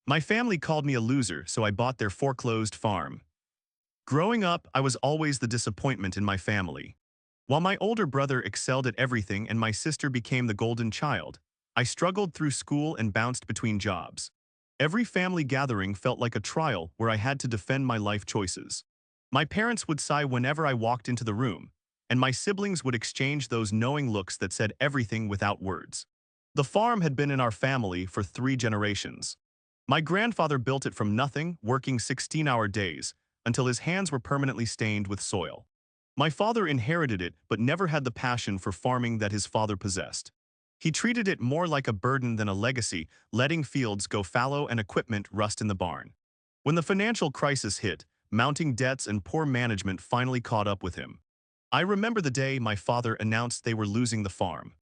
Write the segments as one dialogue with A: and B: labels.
A: My family called me a loser, so I bought their foreclosed farm. Growing up, I was always the disappointment in my family. While my older brother excelled at everything and my sister became the golden child, I struggled through school and bounced between jobs. Every family gathering felt like a trial where I had to defend my life choices. My parents would sigh whenever I walked into the room, and my siblings would exchange those knowing looks that said everything without words. The farm had been in our family for 3 generations. My grandfather built it from nothing, working 16-hour days, until his hands were permanently stained with soil. My father inherited it but never had the passion for farming that his father possessed. He treated it more like a burden than a legacy, letting fields go fallow and equipment rust in the barn. When the financial crisis hit, mounting debts and poor management finally caught up with him. I remember the day my father announced they were losing the farm.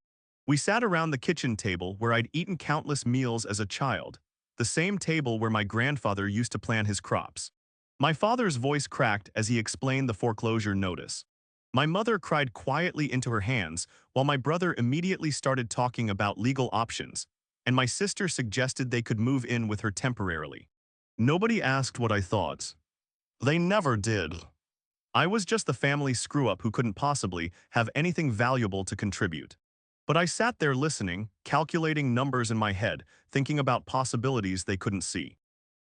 A: We sat around the kitchen table where I'd eaten countless meals as a child, the same table where my grandfather used to plant his crops. My father's voice cracked as he explained the foreclosure notice. My mother cried quietly into her hands, while my brother immediately started talking about legal options, and my sister suggested they could move in with her temporarily. Nobody asked what I thought. They never did. I was just the family screw-up who couldn't possibly have anything valuable to contribute. But I sat there listening, calculating numbers in my head, thinking about possibilities they couldn't see.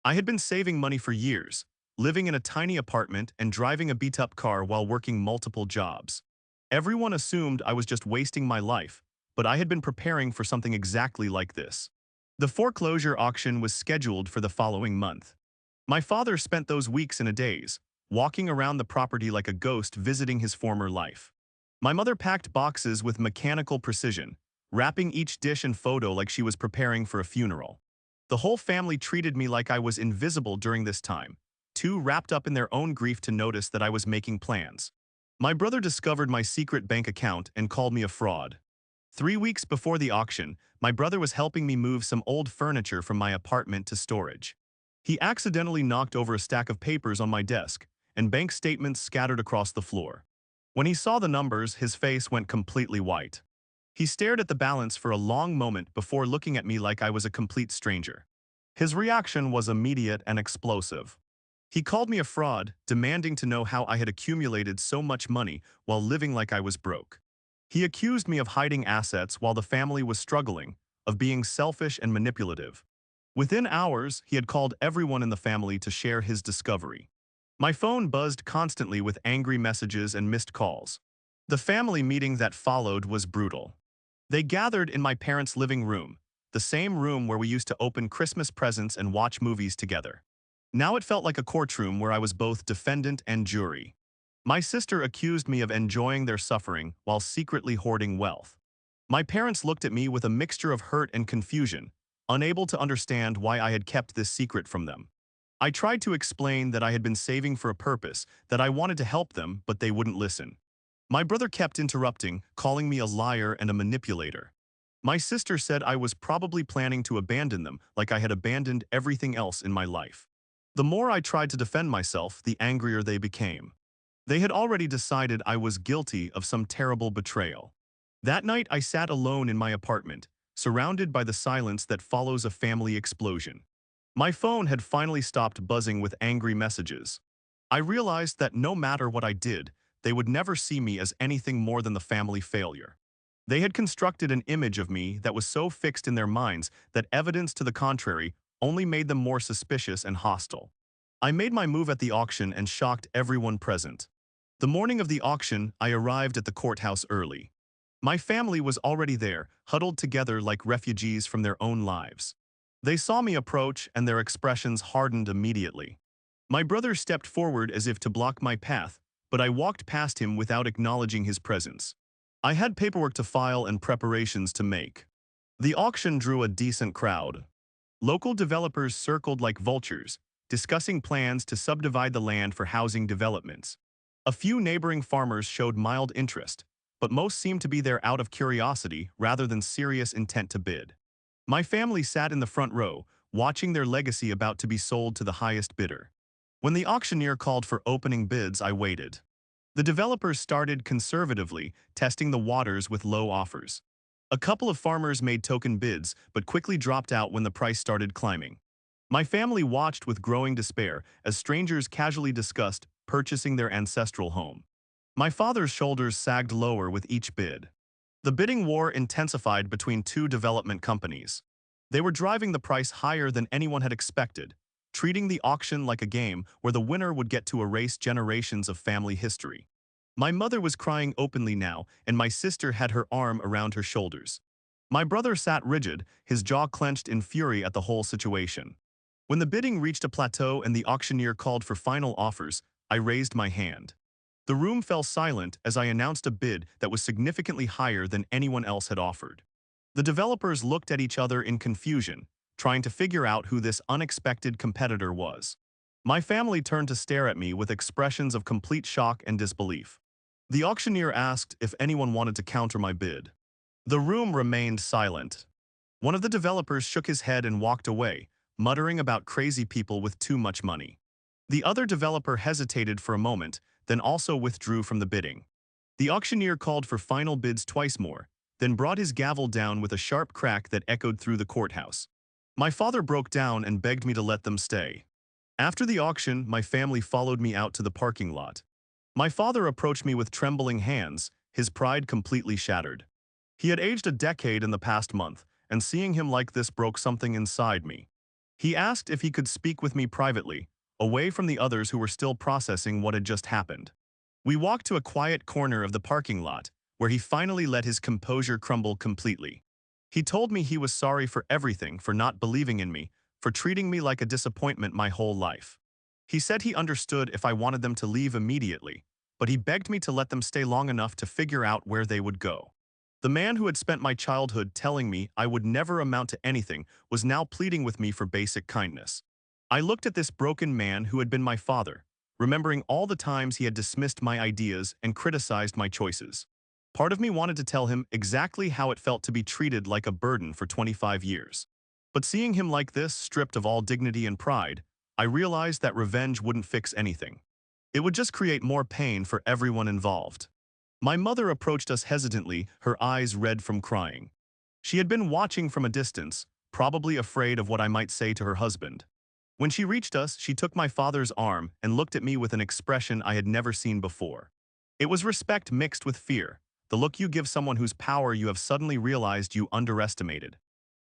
A: I had been saving money for years, living in a tiny apartment and driving a beat-up car while working multiple jobs. Everyone assumed I was just wasting my life, but I had been preparing for something exactly like this. The foreclosure auction was scheduled for the following month. My father spent those weeks in a daze, walking around the property like a ghost visiting his former life. My mother packed boxes with mechanical precision, wrapping each dish and photo like she was preparing for a funeral. The whole family treated me like I was invisible during this time, too wrapped up in their own grief to notice that I was making plans. My brother discovered my secret bank account and called me a fraud. 3 weeks before the auction, my brother was helping me move some old furniture from my apartment to storage. He accidentally knocked over a stack of papers on my desk, and bank statements scattered across the floor. When he saw the numbers, his face went completely white. He stared at the balance for a long moment before looking at me like I was a complete stranger. His reaction was immediate and explosive. He called me a fraud, demanding to know how I had accumulated so much money while living like I was broke. He accused me of hiding assets while the family was struggling, of being selfish and manipulative. Within hours, he had called everyone in the family to share his discovery. My phone buzzed constantly with angry messages and missed calls. The family meeting that followed was brutal. They gathered in my parents' living room, the same room where we used to open Christmas presents and watch movies together. Now it felt like a courtroom where I was both defendant and jury. My sister accused me of enjoying their suffering while secretly hoarding wealth. My parents looked at me with a mixture of hurt and confusion, unable to understand why I had kept this secret from them. I tried to explain that I had been saving for a purpose, that I wanted to help them, but they wouldn't listen. My brother kept interrupting, calling me a liar and a manipulator. My sister said I was probably planning to abandon them, like I had abandoned everything else in my life. The more I tried to defend myself, the angrier they became. They had already decided I was guilty of some terrible betrayal. That night I sat alone in my apartment, surrounded by the silence that follows a family explosion. My phone had finally stopped buzzing with angry messages. I realized that no matter what I did, they would never see me as anything more than the family failure. They had constructed an image of me that was so fixed in their minds that evidence to the contrary only made them more suspicious and hostile. I made my move at the auction and shocked everyone present. The morning of the auction, I arrived at the courthouse early. My family was already there, huddled together like refugees from their own lives. They saw me approach and their expressions hardened immediately. My brother stepped forward as if to block my path, but I walked past him without acknowledging his presence. I had paperwork to file and preparations to make. The auction drew a decent crowd. Local developers circled like vultures, discussing plans to subdivide the land for housing developments. A few neighboring farmers showed mild interest, but most seemed to be there out of curiosity rather than serious intent to bid. My family sat in the front row, watching their legacy about to be sold to the highest bidder. When the auctioneer called for opening bids, I waited. The developers started conservatively, testing the waters with low offers. A couple of farmers made token bids, but quickly dropped out when the price started climbing. My family watched with growing despair as strangers casually discussed purchasing their ancestral home. My father's shoulders sagged lower with each bid. The bidding war intensified between two development companies. They were driving the price higher than anyone had expected, treating the auction like a game where the winner would get to erase generations of family history. My mother was crying openly now, and my sister had her arm around her shoulders. My brother sat rigid, his jaw clenched in fury at the whole situation. When the bidding reached a plateau and the auctioneer called for final offers, I raised my hand. The room fell silent as I announced a bid that was significantly higher than anyone else had offered. The developers looked at each other in confusion, trying to figure out who this unexpected competitor was. My family turned to stare at me with expressions of complete shock and disbelief. The auctioneer asked if anyone wanted to counter my bid. The room remained silent. One of the developers shook his head and walked away, muttering about crazy people with too much money. The other developer hesitated for a moment, then also withdrew from the bidding. The auctioneer called for final bids twice more, then brought his gavel down with a sharp crack that echoed through the courthouse. My father broke down and begged me to let them stay. After the auction, my family followed me out to the parking lot. My father approached me with trembling hands, his pride completely shattered. He had aged a decade in the past month, and seeing him like this broke something inside me. He asked if he could speak with me privately, away from the others who were still processing what had just happened. We walked to a quiet corner of the parking lot, where he finally let his composure crumble completely. He told me he was sorry for everything, for not believing in me, for treating me like a disappointment my whole life. He said he understood if I wanted them to leave immediately, but he begged me to let them stay long enough to figure out where they would go. The man who had spent my childhood telling me I would never amount to anything was now pleading with me for basic kindness. I looked at this broken man who had been my father, remembering all the times he had dismissed my ideas and criticized my choices. Part of me wanted to tell him exactly how it felt to be treated like a burden for 25 years. But seeing him like this, stripped of all dignity and pride, I realized that revenge wouldn't fix anything. It would just create more pain for everyone involved. My mother approached us hesitantly, her eyes red from crying. She had been watching from a distance, probably afraid of what I might say to her husband. When she reached us, she took my father's arm and looked at me with an expression I had never seen before. It was respect mixed with fear, the look you give someone whose power you have suddenly realized you underestimated.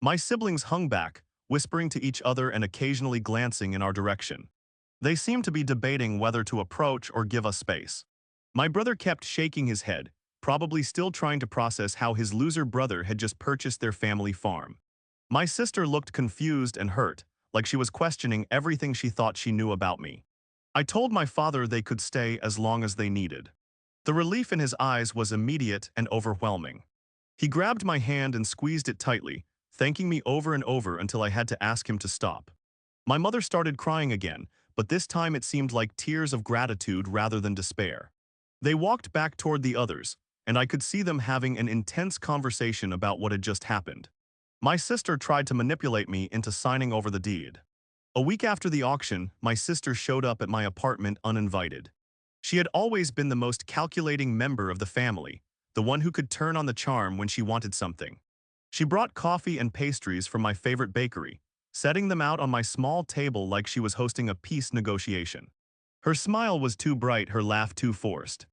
A: My siblings hung back, whispering to each other and occasionally glancing in our direction. They seemed to be debating whether to approach or give us space. My brother kept shaking his head, probably still trying to process how his loser brother had just purchased their family farm. My sister looked confused and hurt, like she was questioning everything she thought she knew about me. I told my father they could stay as long as they needed. The relief in his eyes was immediate and overwhelming. He grabbed my hand and squeezed it tightly, thanking me over and over until I had to ask him to stop. My mother started crying again, but this time it seemed like tears of gratitude rather than despair. They walked back toward the others, and I could see them having an intense conversation about what had just happened. My sister tried to manipulate me into signing over the deed. A week after the auction, my sister showed up at my apartment uninvited. She had always been the most calculating member of the family, the one who could turn on the charm when she wanted something. She brought coffee and pastries from my favorite bakery, setting them out on my small table like she was hosting a peace negotiation. Her smile was too bright, her laugh too forced.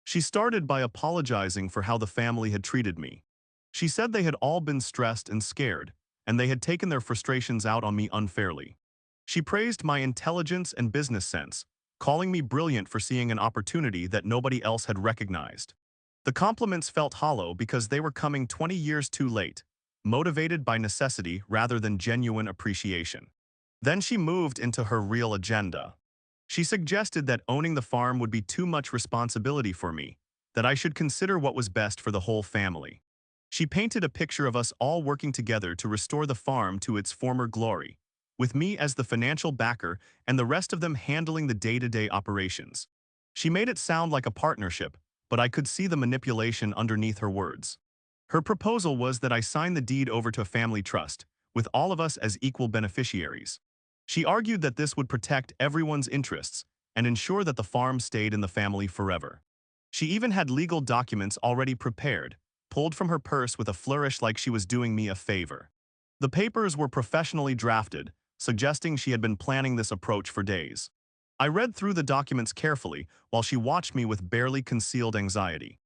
A: She started by apologizing for how the family had treated me. She said they had all been stressed and scared, and they had taken their frustrations out on me unfairly. She praised my intelligence and business sense, calling me brilliant for seeing an opportunity that nobody else had recognized. The compliments felt hollow because they were coming 20 years too late, motivated by necessity rather than genuine appreciation. Then she moved into her real agenda. She suggested that owning the farm would be too much responsibility for me, that I should consider what was best for the whole family. She painted a picture of us all working together to restore the farm to its former glory, with me as the financial backer and the rest of them handling the day-to-day operations. She made it sound like a partnership, but I could see the manipulation underneath her words. Her proposal was that I sign the deed over to a family trust, with all of us as equal beneficiaries. She argued that this would protect everyone's interests and ensure that the farm stayed in the family forever. She even had legal documents already prepared, pulled from her purse with a flourish like she was doing me a favor. The papers were professionally drafted, suggesting she had been planning this approach for days. I read through the documents carefully while she watched me with barely concealed anxiety.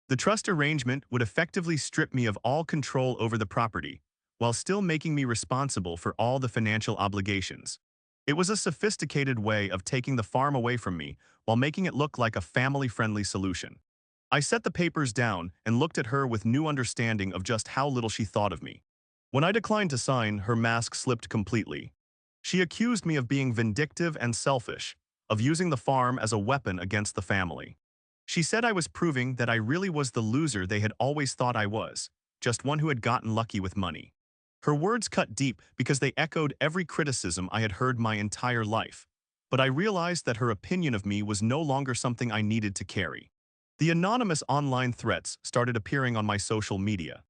A: The trust arrangement would effectively strip me of all control over the property, while still making me responsible for all the financial obligations. It was a sophisticated way of taking the farm away from me while making it look like a family-friendly solution. I set the papers down and looked at her with new understanding of just how little she thought of me. When I declined to sign, her mask slipped completely. She accused me of being vindictive and selfish, of using the farm as a weapon against the family. She said I was proving that I really was the loser they had always thought I was, just one who had gotten lucky with money. Her words cut deep because they echoed every criticism I had heard my entire life, but I realized that her opinion of me was no longer something I needed to carry. The anonymous online threats started appearing on my social media.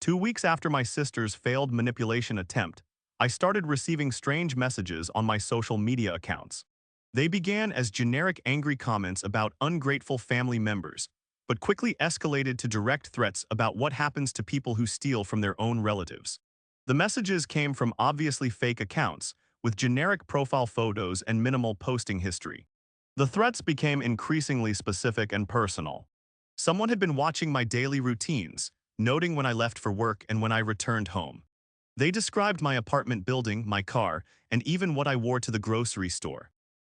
A: 2 weeks after my sister's failed manipulation attempt, I started receiving strange messages on my social media accounts. They began as generic angry comments about ungrateful family members, but quickly escalated to direct threats about what happens to people who steal from their own relatives. The messages came from obviously fake accounts, with generic profile photos and minimal posting history. The threats became increasingly specific and personal. Someone had been watching my daily routines, noting when I left for work and when I returned home. They described my apartment building, my car, and even what I wore to the grocery store.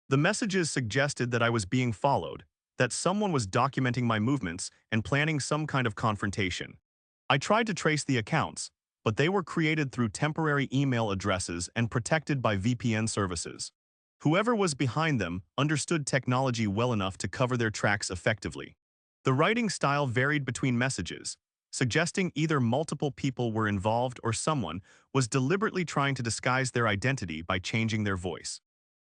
A: The messages suggested that I was being followed, that someone was documenting my movements and planning some kind of confrontation. I tried to trace the accounts, but they were created through temporary email addresses and protected by VPN services. Whoever was behind them understood technology well enough to cover their tracks effectively. The writing style varied between messages, suggesting either multiple people were involved or someone was deliberately trying to disguise their identity by changing their voice.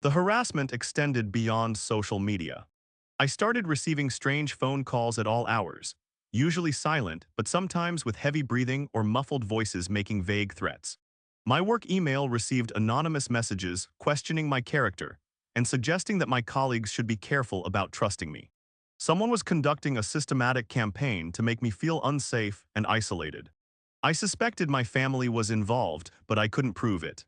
A: The harassment extended beyond social media. I started receiving strange phone calls at all hours, usually silent but sometimes with heavy breathing or muffled voices making vague threats. My work email received anonymous messages questioning my character and suggesting that my colleagues should be careful about trusting me. Someone was conducting a systematic campaign to make me feel unsafe and isolated. I suspected my family was involved, but I couldn't prove it.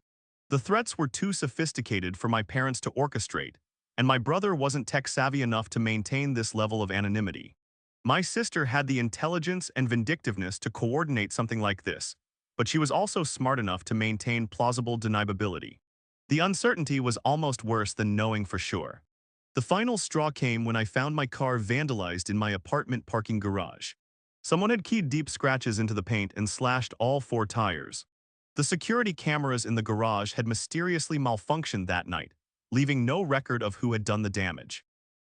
A: The threats were too sophisticated for my parents to orchestrate, and my brother wasn't tech-savvy enough to maintain this level of anonymity. My sister had the intelligence and vindictiveness to coordinate something like this, but she was also smart enough to maintain plausible deniability. The uncertainty was almost worse than knowing for sure. The final straw came when I found my car vandalized in my apartment parking garage. Someone had keyed deep scratches into the paint and slashed all 4 tires. The security cameras in the garage had mysteriously malfunctioned that night, leaving no record of who had done the damage.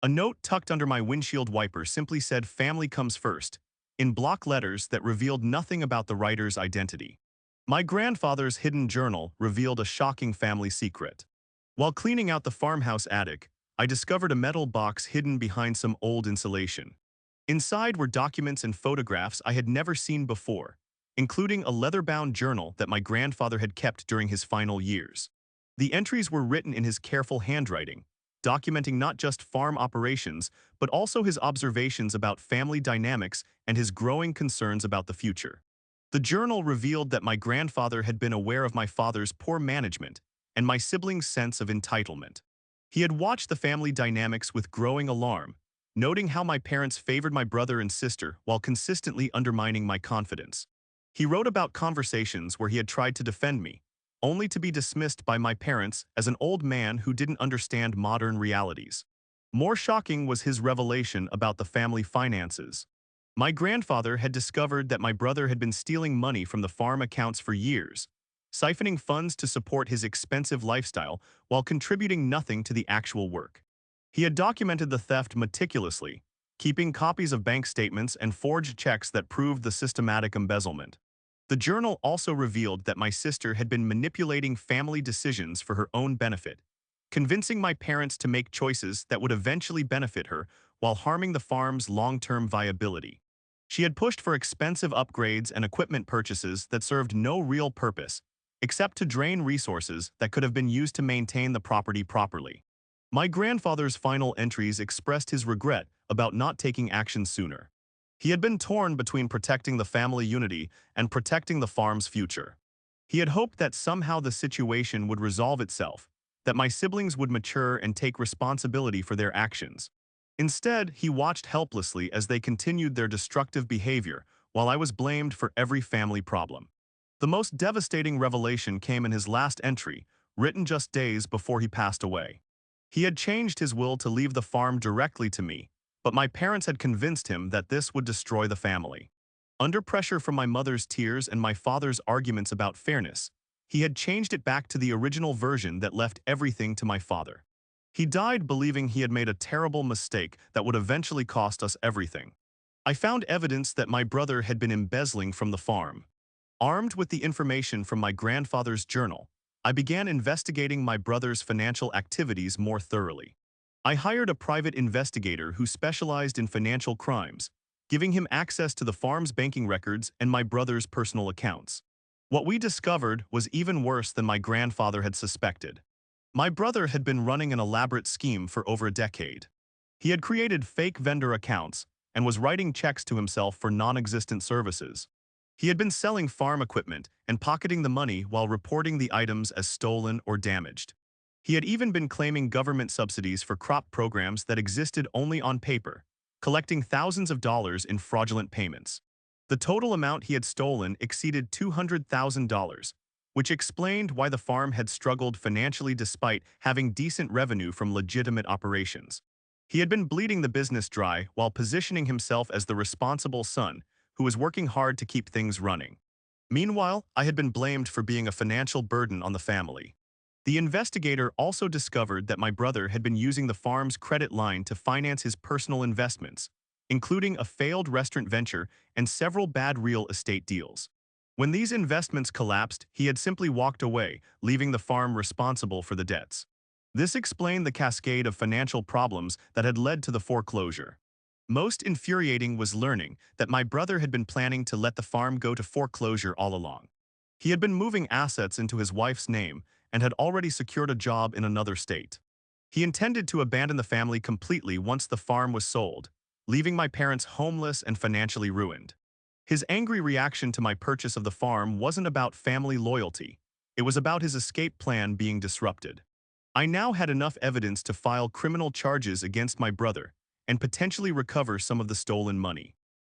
A: A note tucked under my windshield wiper simply said "Family comes first," in block letters that revealed nothing about the writer's identity. My grandfather's hidden journal revealed a shocking family secret. While cleaning out the farmhouse attic, I discovered a metal box hidden behind some old insulation. Inside were documents and photographs I had never seen before, including a leather-bound journal that my grandfather had kept during his final years. The entries were written in his careful handwriting, documenting not just farm operations, but also his observations about family dynamics and his growing concerns about the future. The journal revealed that my grandfather had been aware of my father's poor management and my siblings' sense of entitlement. He had watched the family dynamics with growing alarm, noting how my parents favored my brother and sister while consistently undermining my confidence. He wrote about conversations where he had tried to defend me, only to be dismissed by my parents as an old man who didn't understand modern realities. More shocking was his revelation about the family finances. My grandfather had discovered that my brother had been stealing money from the farm accounts for years, siphoning funds to support his expensive lifestyle while contributing nothing to the actual work. He had documented the theft meticulously, keeping copies of bank statements and forged checks that proved the systematic embezzlement. The journal also revealed that my sister had been manipulating family decisions for her own benefit, convincing my parents to make choices that would eventually benefit her while harming the farm's long-term viability. She had pushed for expensive upgrades and equipment purchases that served no real purpose, except to drain resources that could have been used to maintain the property properly. My grandfather's final entries expressed his regret about not taking action sooner. He had been torn between protecting the family unity and protecting the farm's future. He had hoped that somehow the situation would resolve itself, that my siblings would mature and take responsibility for their actions. Instead, he watched helplessly as they continued their destructive behavior while I was blamed for every family problem. The most devastating revelation came in his last entry, written just days before he passed away. He had changed his will to leave the farm directly to me, but my parents had convinced him that this would destroy the family. Under pressure from my mother's tears and my father's arguments about fairness, he had changed it back to the original version that left everything to my father. He died believing he had made a terrible mistake that would eventually cost us everything. I found evidence that my brother had been embezzling from the farm. Armed with the information from my grandfather's journal, I began investigating my brother's financial activities more thoroughly. I hired a private investigator who specialized in financial crimes, giving him access to the farm's banking records and my brother's personal accounts. What we discovered was even worse than my grandfather had suspected. My brother had been running an elaborate scheme for over a decade. He had created fake vendor accounts and was writing checks to himself for non-existent services. He had been selling farm equipment and pocketing the money while reporting the items as stolen or damaged. He had even been claiming government subsidies for crop programs that existed only on paper, collecting thousands of dollars in fraudulent payments. The total amount he had stolen exceeded $200,000, which explained why the farm had struggled financially despite having decent revenue from legitimate operations. He had been bleeding the business dry while positioning himself as the responsible son who was working hard to keep things running. Meanwhile, I had been blamed for being a financial burden on the family. The investigator also discovered that my brother had been using the farm's credit line to finance his personal investments, including a failed restaurant venture and several bad real estate deals. When these investments collapsed, he had simply walked away, leaving the farm responsible for the debts. This explained the cascade of financial problems that had led to the foreclosure. Most infuriating was learning that my brother had been planning to let the farm go to foreclosure all along. He had been moving assets into his wife's name and had already secured a job in another state. He intended to abandon the family completely once the farm was sold, leaving my parents homeless and financially ruined. His angry reaction to my purchase of the farm wasn't about family loyalty. It was about his escape plan being disrupted. I now had enough evidence to file criminal charges against my brother and potentially recover some of the stolen money.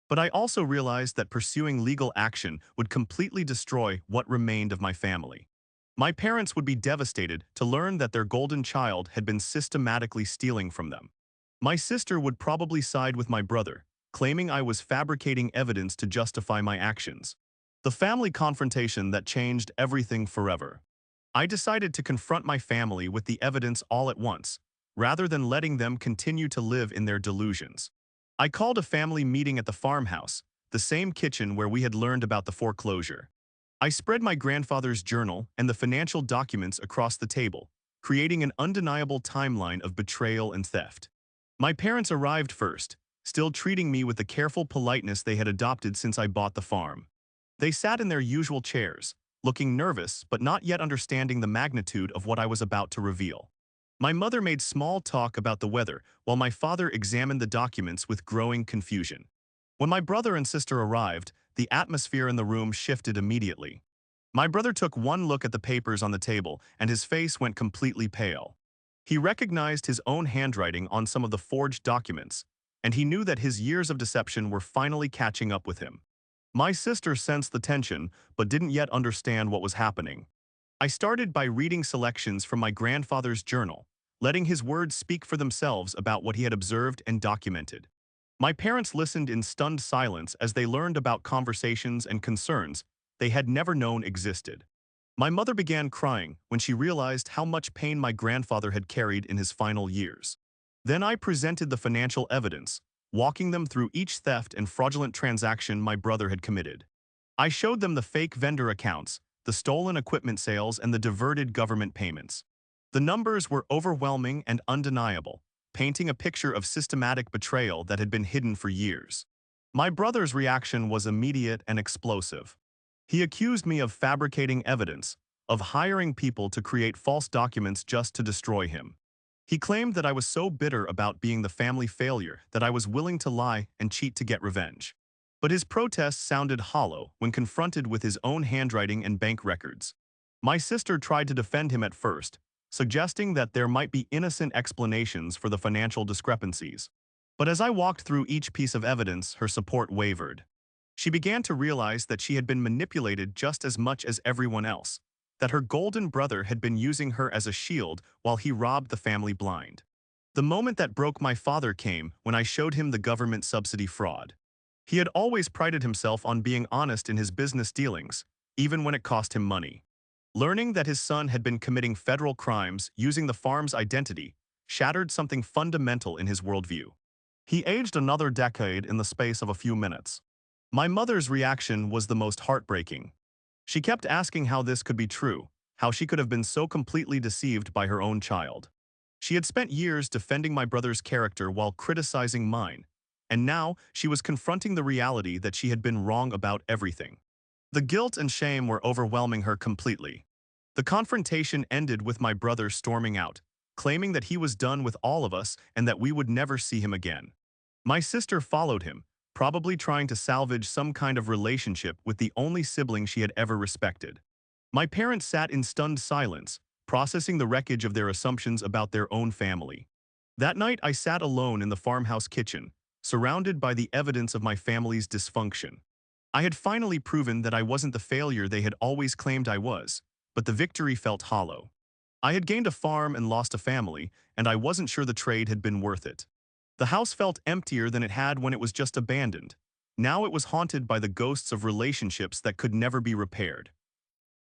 A: But I also realized that pursuing legal action would completely destroy what remained of my family. My parents would be devastated to learn that their golden child had been systematically stealing from them. My sister would probably side with my brother, claiming I was fabricating evidence to justify my actions. The family confrontation that changed everything forever. I decided to confront my family with the evidence all at once, rather than letting them continue to live in their delusions. I called a family meeting at the farmhouse, the same kitchen where we had learned about the foreclosure. I spread my grandfather's journal and the financial documents across the table, creating an undeniable timeline of betrayal and theft. My parents arrived first, still treating me with the careful politeness they had adopted since I bought the farm. They sat in their usual chairs, looking nervous but not yet understanding the magnitude of what I was about to reveal. My mother made small talk about the weather while my father examined the documents with growing confusion. When my brother and sister arrived, the atmosphere in the room shifted immediately. My brother took one look at the papers on the table and his face went completely pale. He recognized his own handwriting on some of the forged documents, and he knew that his years of deception were finally catching up with him. My sister sensed the tension but didn't yet understand what was happening. I started by reading selections from my grandfather's journal, letting his words speak for themselves about what he had observed and documented. My parents listened in stunned silence as they learned about conversations and concerns they had never known existed. My mother began crying when she realized how much pain my grandfather had carried in his final years. Then I presented the financial evidence, walking them through each theft and fraudulent transaction my brother had committed. I showed them the fake vendor accounts, the stolen equipment sales, and the diverted government payments. The numbers were overwhelming and undeniable, painting a picture of systematic betrayal that had been hidden for years. My brother's reaction was immediate and explosive. He accused me of fabricating evidence, of hiring people to create false documents just to destroy him. He claimed that I was so bitter about being the family failure that I was willing to lie and cheat to get revenge. But his protests sounded hollow when confronted with his own handwriting and bank records. My sister tried to defend him at first, suggesting that there might be innocent explanations for the financial discrepancies. But as I walked through each piece of evidence, her support wavered. She began to realize that she had been manipulated just as much as everyone else, that her golden brother had been using her as a shield while he robbed the family blind. The moment that broke my father came when I showed him the government subsidy fraud. He had always prided himself on being honest in his business dealings, even when it cost him money. Learning that his son had been committing federal crimes using the farm's identity shattered something fundamental in his worldview. He aged another decade in the space of a few minutes. My mother's reaction was the most heartbreaking. She kept asking how this could be true, how she could have been so completely deceived by her own child. She had spent years defending my brother's character while criticizing mine, and now she was confronting the reality that she had been wrong about everything. The guilt and shame were overwhelming her completely. The confrontation ended with my brother storming out, claiming that he was done with all of us and that we would never see him again. My sister followed him, probably trying to salvage some kind of relationship with the only sibling she had ever respected. My parents sat in stunned silence, processing the wreckage of their assumptions about their own family. That night, I sat alone in the farmhouse kitchen, surrounded by the evidence of my family's dysfunction. I had finally proven that I wasn't the failure they had always claimed I was, but the victory felt hollow. I had gained a farm and lost a family, and I wasn't sure the trade had been worth it. The house felt emptier than it had when it was just abandoned. Now it was haunted by the ghosts of relationships that could never be repaired.